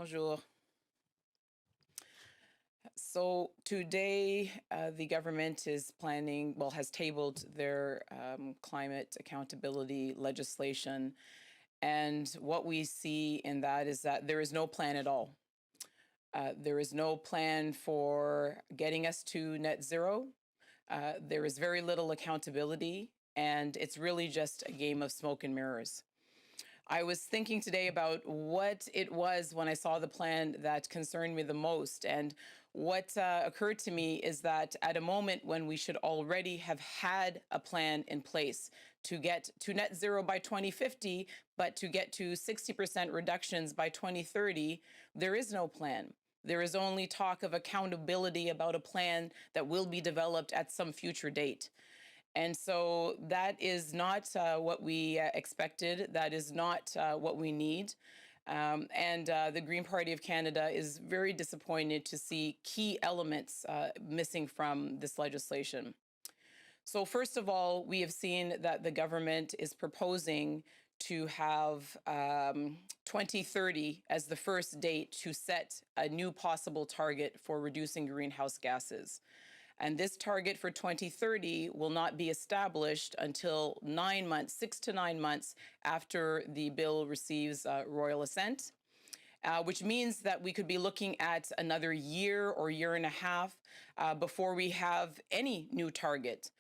Bonjour. So today, the government is planning, well, has tabled their climate accountability legislation. And what we see in that is that there is no plan at all. There is no plan for getting us to net zero. There is very little accountability, and it's really just a game of smoke and mirrors. I was thinking today about what it was when I saw the plan that concerned me the most. And what occurred to me is that at a moment when we should already have had a plan in place to get to net zero by 2050, but to get to 60% reductions by 2030, there is no plan. There is only talk of accountability about a plan that will be developed at some future date. And so that is not what we expected. That is not what we need. And the Green Party of Canada is very disappointed to see key elements missing from this legislation. So first of all, we have seen that the government is proposing to have 2030 as the first date to set a new possible target for reducing greenhouse gases. And this target for 2030 will not be established until 9 months, 6 to 9 months after the bill receives royal assent. Which means that we could be looking at another year or year and a half before we have any new target.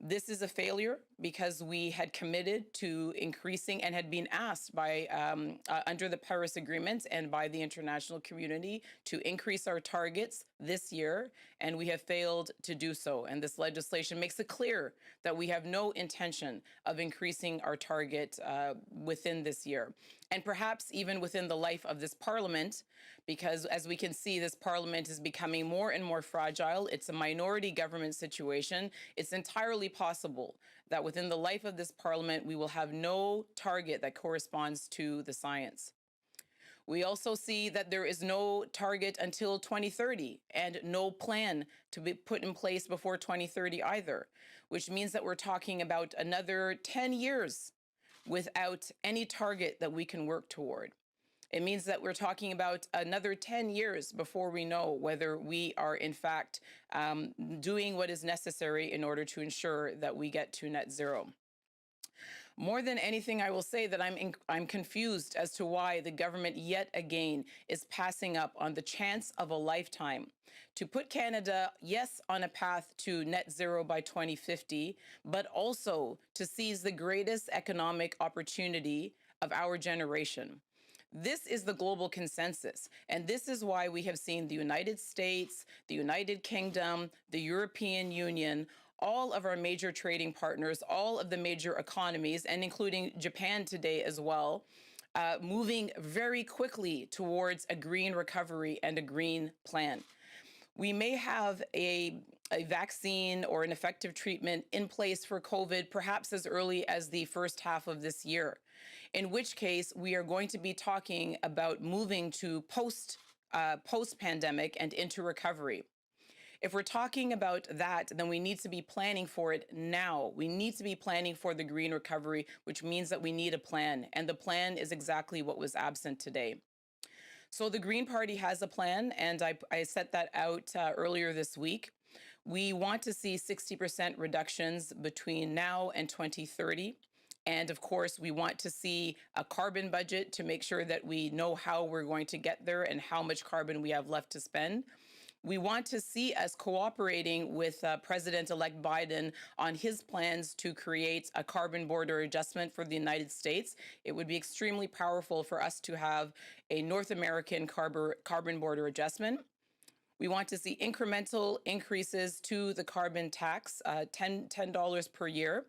This is a failure because we had committed to increasing and had been asked by under the Paris Agreement and by the international community to increase our targets this year, and we have failed to do so. And this legislation makes it clear that we have no intention of increasing our target within this year, and perhaps even within the life of this parliament, because as we can see, this parliament is becoming more and more fragile. It's a minority government situation. It's entirely possible that within the life of this parliament, we will have no target that corresponds to the science. We also see that there is no target until 2030 and no plan to be put in place before 2030 either, which means that we're talking about another 10 years without any target that we can work toward. It means that we're talking about another 10 years before we know whether we are in fact doing what is necessary in order to ensure that we get to net zero. More than anything, I will say that I'm confused as to why the government yet again is passing up on the chance of a lifetime to put Canada, yes, on a path to net zero by 2050, but also to seize the greatest economic opportunity of our generation. This is the global consensus, and this is why we have seen the United States, the United Kingdom, the European Union, all of our major trading partners, all of the major economies, and including Japan today as well, moving very quickly towards a green recovery and a green plan. We may have a vaccine or an effective treatment in place for COVID, perhaps as early as the first half of this year, in which case we are going to be talking about moving to post-pandemic and into recovery. If we're talking about that, then we need to be planning for it now. We need to be planning for the green recovery, which means that we need a plan. And the plan is exactly what was absent today. So the Green Party has a plan, and I set that out earlier this week. We want to see 60% reductions between now and 2030. And of course, we want to see a carbon budget to make sure that we know how we're going to get there and how much carbon we have left to spend. We want to see us cooperating with President-elect Biden on his plans to create a carbon border adjustment for the United States. It would be extremely powerful for us to have a North American carbon border adjustment. We want to see incremental increases to the carbon tax, $10 per year.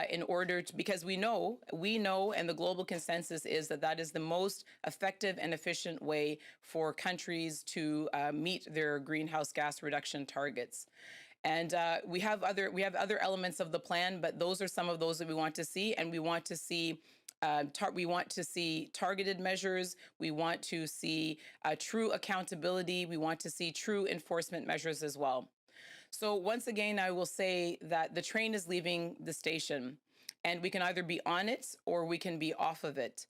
In order to, because we know, and the global consensus is that that is the most effective and efficient way for countries to meet their greenhouse gas reduction targets. And we have other elements of the plan, but those are some of those that we want to see, and we want to see. We want to see targeted measures. We want to see true accountability. We want to see true enforcement measures as well. So once again, I will say that the train is leaving the station. And we can either be on it or we can be off of it.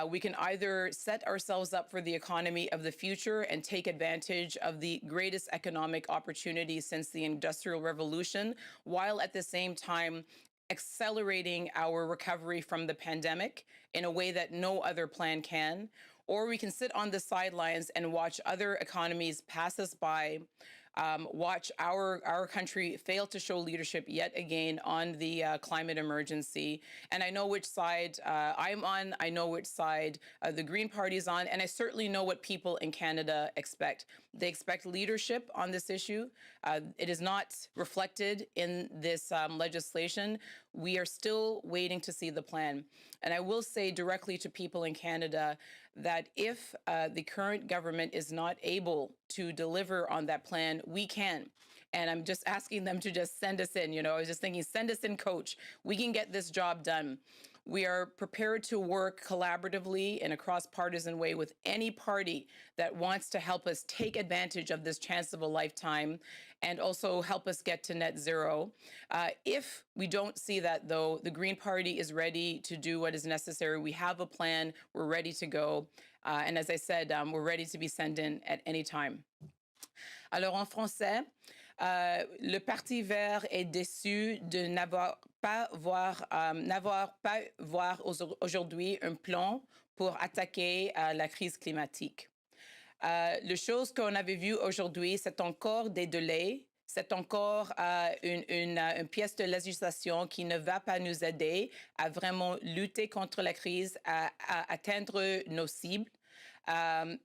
We can either set ourselves up for the economy of the future and take advantage of the greatest economic opportunity since the Industrial Revolution, while at the same time accelerating our recovery from the pandemic in a way that no other plan can. Or we can sit on the sidelines and watch other economies pass us by, watch our country fail to show leadership yet again on the climate emergency. And I know which side I'm on. I know which side the Green Party is on. And I certainly know what people in Canada expect. They expect leadership on this issue. It is not reflected in this legislation. We are still waiting to see the plan. And I will say directly to people in Canada that if the current government is not able to deliver on that plan, we can. And I'm just asking them to just send us in. I was just thinking, send us in, coach. We can get this job done. We are prepared to work collaboratively in a cross-partisan way with any party that wants to help us take advantage of this chance of a lifetime and also help us get to net zero. If we don't see that, though, the Green Party is ready to do what is necessary. We have a plan. We're ready to go. And as I said, we're ready to be sent in at any time. Alors, en français, le Parti vert est déçu de n'avoir pas voir aujourd'hui un plan pour attaquer la crise climatique. Les choses qu'on avait vues aujourd'hui, c'est encore des délais, c'est encore une pièce de législation qui ne va pas nous aider à vraiment lutter contre la crise, à atteindre nos cibles.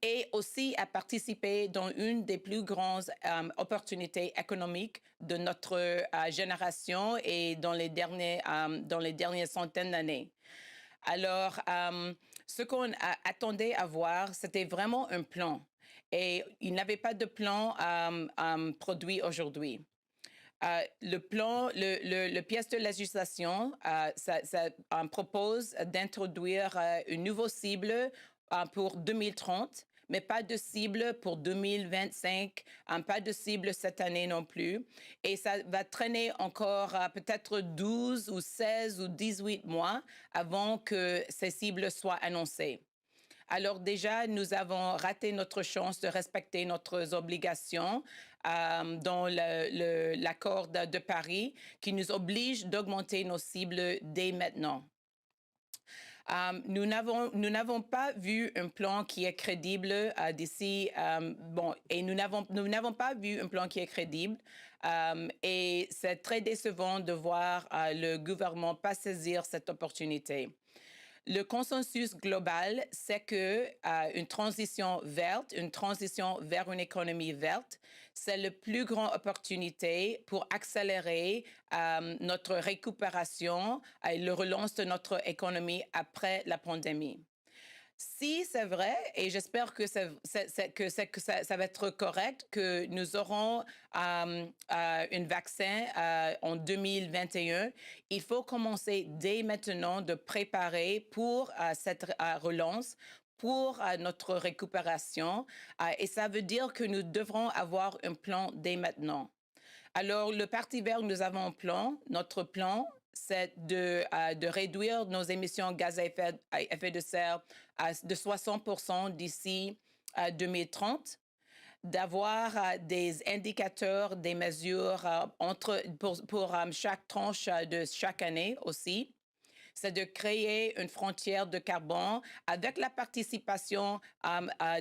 Et aussi à participer dans une des plus grandes opportunités économiques de notre génération et dans les dernières centaines d'années. Alors, ce qu'on attendait à voir, c'était vraiment un plan. Et il n'avait pas de plan produit aujourd'hui. Le plan, le pièce de législation, ça propose d'introduire une nouvelle cible pour 2030, mais pas de cible pour 2025, pas de cible cette année non plus. Et ça va traîner encore peut-être 12 ou 16 ou 18 mois avant que ces cibles soient annoncées. Alors déjà, nous avons raté notre chance de respecter nos obligations dans l'accord de Paris qui nous oblige d'augmenter nos cibles dès maintenant. Nous n'avons pas vu un plan qui est crédible d'ici, et nous n'avons pas vu un plan qui est crédible. Et c'est très décevant de voir le gouvernement pas saisir cette opportunité. Le consensus global, c'est que une transition verte, une transition vers une économie verte, c'est la plus grande opportunité pour accélérer notre récupération et la relance de notre économie après la pandémie. Si c'est vrai, et j'espère que ça va être correct, que nous aurons un vaccin en 2021, il faut commencer dès maintenant de préparer pour cette relance, pour notre récupération. Et ça veut dire que nous devrons avoir un plan dès maintenant. Alors, le Parti vert, nous avons un plan. Notre plan, c'est de réduire nos émissions de gaz à effet de serre de 60% d'ici 2030, d'avoir des indicateurs, des mesures pour chaque tranche de chaque année aussi. C'est de créer une frontière de carbone avec la participation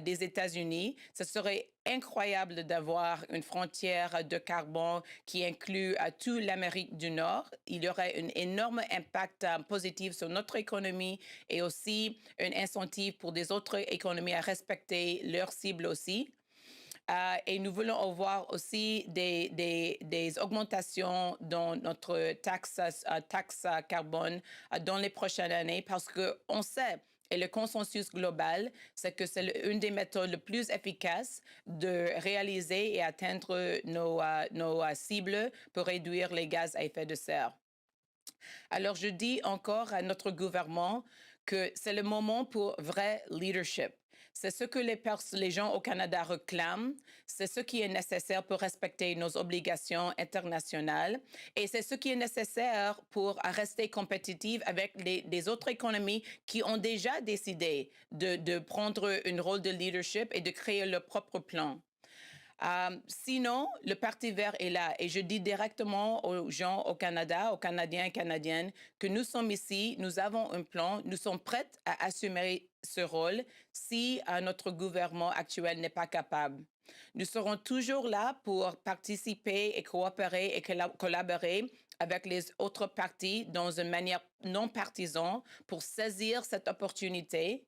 des États-Unis. Ce serait incroyable d'avoir une frontière de carbone qui inclut toute l'Amérique du Nord. Il y aurait un énorme impact positif sur notre économie et aussi un incentive pour des autres économies à respecter leurs cibles aussi. Et nous voulons avoir aussi des augmentations dans notre taxe carbone dans les prochaines années parce qu'on sait, et le consensus global, c'est que c'est une des méthodes les plus efficaces de réaliser et atteindre nos cibles pour réduire les gaz à effet de serre. Alors, je dis encore à notre gouvernement que c'est le moment pour vrai leadership. C'est ce que les gens au Canada réclament, c'est ce qui est nécessaire pour respecter nos obligations internationales et c'est ce qui est nécessaire pour rester compétitive avec les autres économies qui ont déjà décidé de prendre un rôle de leadership et de créer leur propre plan. Sinon, le Parti vert est là et je dis directement aux gens au Canada, aux Canadiens et Canadiennes, que nous sommes ici, nous avons un plan, nous sommes prêts à assumer ce rôle si notre gouvernement actuel n'est pas capable. Nous serons toujours là pour participer et coopérer et collaborer avec les autres partis dans une manière non partisane pour saisir cette opportunité.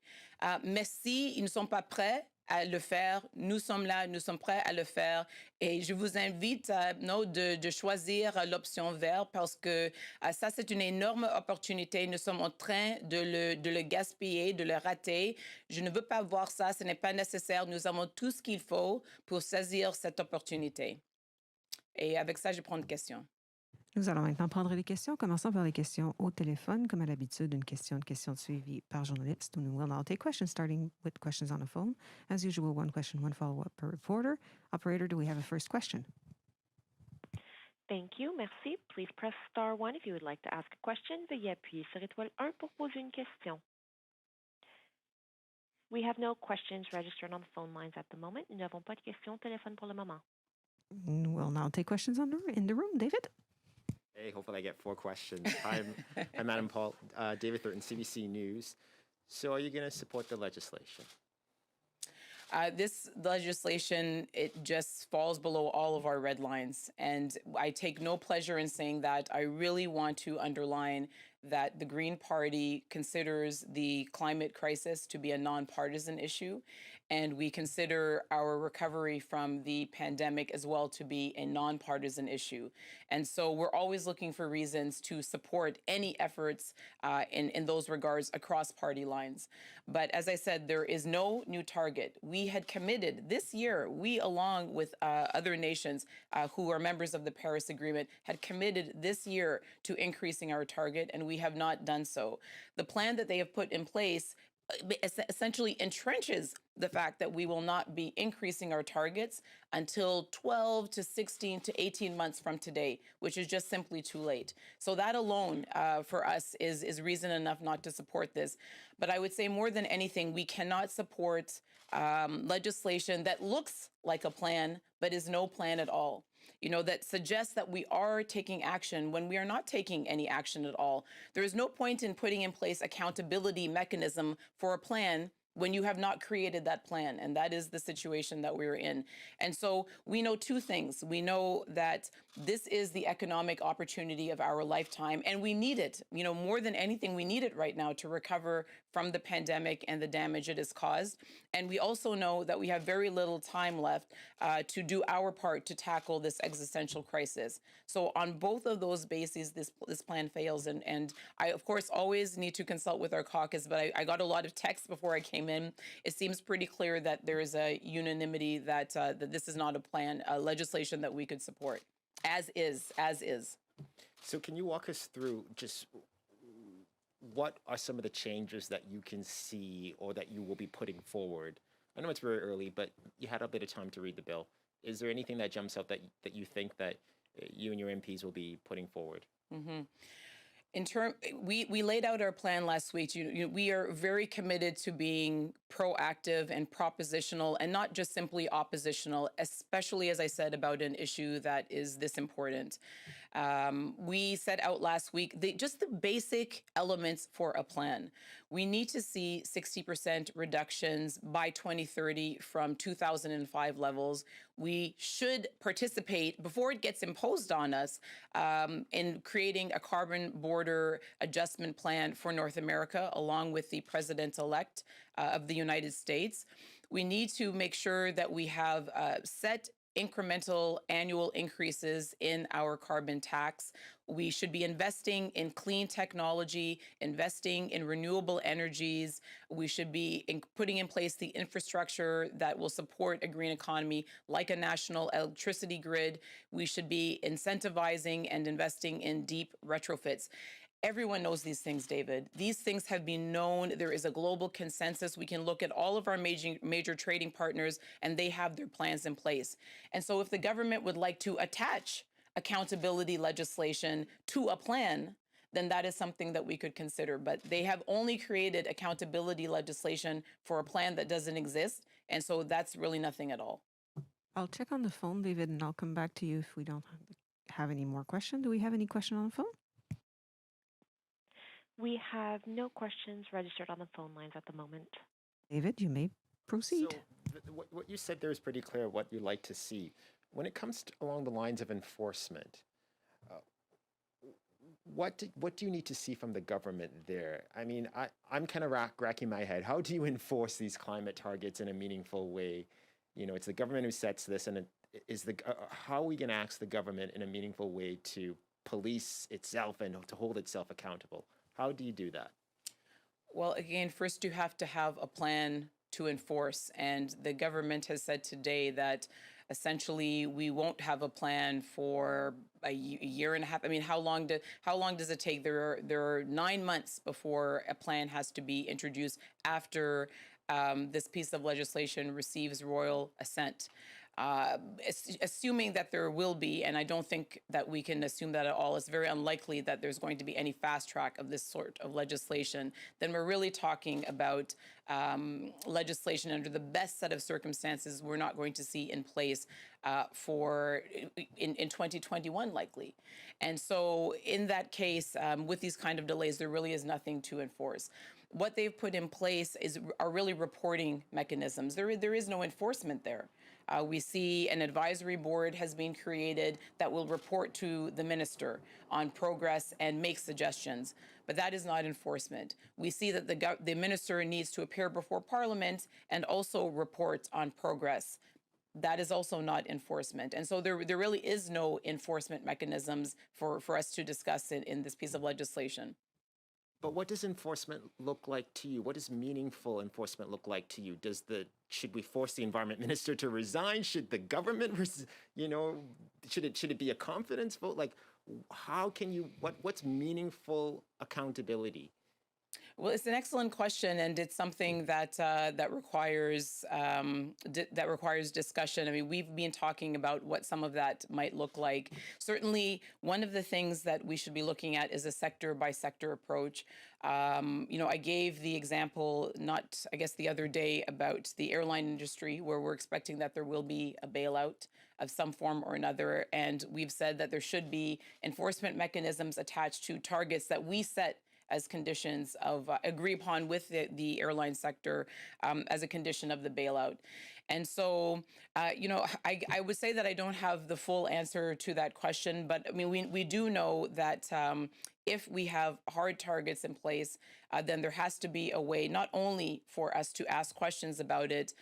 Mais s'ils ne sont pas prêts à le faire, nous sommes là, nous sommes prêts à le faire. Et je vous invite de choisir l'option verte parce que ça, c'est une énorme opportunité. Nous sommes en train de le gaspiller, de le rater. Je ne veux pas voir ça, ce n'est pas nécessaire. Nous avons tout ce qu'il faut pour saisir cette opportunité. Et avec ça, je prends une question. Nous allons maintenant prendre les questions. Commençons par les questions au téléphone. Comme à l'habitude, une question suivie par journaliste. We will now take questions, starting with questions on the phone. As usual, one question, one follow-up per reporter. Operator, do we have a first question? Thank you. Merci. Please press star 1 if you would like to ask a question. Veuillez appuyer sur étoile 1 pour poser une question. We have no questions registered on the phone lines at the moment. Nous n'avons pas de questions au téléphone pour le moment. We'll now take questions in the room. David? Hey, hopefully I get 4 questions. I'm Annamie Paul, David Thurton, CBC News. So are you going to support the legislation? This legislation, it just falls below all of our red lines. And I take no pleasure in saying that. I really want to underline that the Green Party considers the climate crisis to be a nonpartisan issue. And we consider our recovery from the pandemic as well to be a nonpartisan issue. And so we're always looking for reasons to support any efforts in those regards across party lines. But as I said, there is no new target. We had committed this year, we along with other nations who are members of the Paris Agreement had committed this year to increasing our target, and we have not done so. The plan that they have put in place essentially entrenches the fact that we will not be increasing our targets until 12 to 16 to 18 months from today, which is just simply too late. So that alone for us is reason enough not to support this. But I would say more than anything, we cannot support legislation that looks like a plan, but is no plan at all. You know, that suggests that we are taking action when we are not taking any action at all. There is no point in putting in place accountability mechanism for a plan when you have not created that plan. And that is the situation that we're in. And so we know 2 things. We know that this is the economic opportunity of our lifetime, and we need it. You know, more than anything, we need it right now to recover from the pandemic and the damage it has caused. And we also know that we have very little time left to do our part to tackle this existential crisis. So on both of those bases, this plan fails. And I, of course, always need to consult with our caucus, but I got a lot of texts before I came in. It seems pretty clear that there is a unanimity that this is not a plan, legislation that we could support, as is. So can you walk us through just what are some of the changes that you can see or that you will be putting forward? I know it's very early, but you had a bit of time to read the bill. Is there anything that jumps out that you think that you and your MPs will be putting forward? Mm-hmm. We laid out our plan last week. We are very committed to being proactive and propositional and not just simply oppositional, especially, as I said, about an issue that is this important. We set out last week just the basic elements for a plan. We need to see 60% reductions by 2030 from 2005 levels. We should participate before it gets imposed on us in creating a carbon border adjustment plan for North America, along with the president-elect of the United States. We need to make sure that we have set incremental annual increases in our carbon tax. We should be investing in clean technology, investing in renewable energies. We should be putting in place the infrastructure that will support a green economy, like a national electricity grid. We should be incentivizing and investing in deep retrofits. Everyone knows these things, David. These things have been known. There is a global consensus. We can look at all of our major trading partners, and they have their plans in place. And so if the government would like to attach accountability legislation to a plan, then that is something that we could consider. But they have only created accountability legislation for a plan that doesn't exist. And so that's really nothing at all. I'll check on the phone, David, and I'll come back to you if we don't have any more questions. Do we have any question on the phone? We have no questions registered on the phone lines at the moment. David, you may proceed. So what you said there is pretty clear what you'd like to see. When it comes to along the lines of enforcement, what do you need to see from the government there? I mean, I'm kind of racking my head. How do you enforce these climate targets in a meaningful way? You know, it's the government who sets this, and how are we going to ask the government in a meaningful way to police itself and to hold itself accountable? How do you do that? Well, again, first you have to have a plan to enforce. And the government has said today that essentially we won't have a plan for a year and a half. I mean, how long does it take? There are 9 months before a plan has to be introduced after this piece of legislation receives royal assent. Assuming that there will be, and I don't think that we can assume that at all, it's very unlikely that there's going to be any fast track of this sort of legislation, then we're really talking about legislation under the best set of circumstances we're not going to see in place in 2021 likely. And so in that case, with these kind of delays, there really is nothing to enforce. What they've put in place are really reporting mechanisms. There is no enforcement there. We see an advisory board has been created that will report to the minister on progress and make suggestions, but that is not enforcement. We see that the minister needs to appear before Parliament and also report on progress. That is also not enforcement. And so there really is no enforcement mechanisms for us to discuss in this piece of legislation. But what does enforcement look like to you? What does meaningful enforcement look like to you? Should we force the environment minister to resign? Should the government, should it be a confidence vote? Like, how can you? What's meaningful accountability? Well, it's an excellent question, and it's something that requires discussion. I mean, we've been talking about what some of that might look like. Certainly, one of the things that we should be looking at is a sector-by-sector approach. I gave the example, the other day about the airline industry, where we're expecting that there will be a bailout of some form or another, and we've said that there should be enforcement mechanisms attached to targets that we set as conditions of agree upon with the airline sector as a condition of the bailout. And so, I would say that I don't have the full answer to that question, but I mean, we do know that if we have hard targets in place, then there has to be a way not only for us to ask questions about it,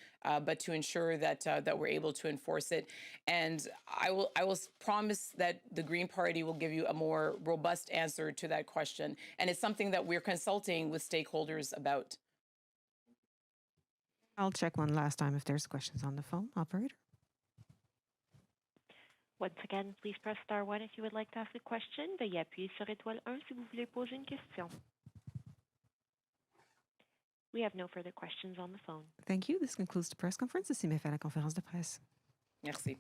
but to ensure that we're able to enforce it. And I will promise that the Green Party will give you a more robust answer to that question. And it's something that we're consulting with stakeholders about. I'll check one last time if there's questions on the phone. Operator? Once again, please press star 1 if you would like to ask a question. Veuillez appuyer sur étoile 1 si vous voulez poser une question. We have no further questions on the phone. Thank you. This concludes the press conference. Ceci met fin à la conférence de presse. Merci.